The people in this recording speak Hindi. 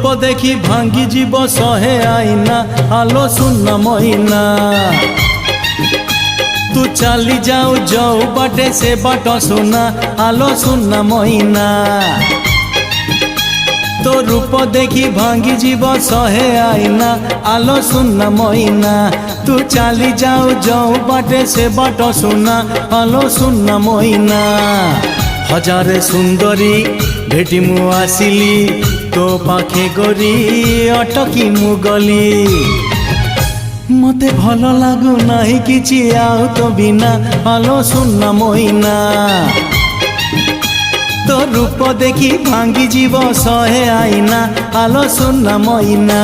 रूप देखी भांगी जीव सहे आईना आलो सुन महीना तू चली जाऊ जाऊ बाटे से बाट सुना आलो सुन महीना तो रूप देखी भांगी जीव सहे आईना आलो सुन महीना तू चली जाऊ जाऊ बाटे से बाट सुना आलो सुन महीना हजारे सुंदरी भेटी मु आसिली तो पाखे गरी अटकी मु गली मते भल लागू नाही किछि आउ तो बिना आलो सुन महीना तो रूप देखी भांगी जीव सहे आईना आलो सुन महीना।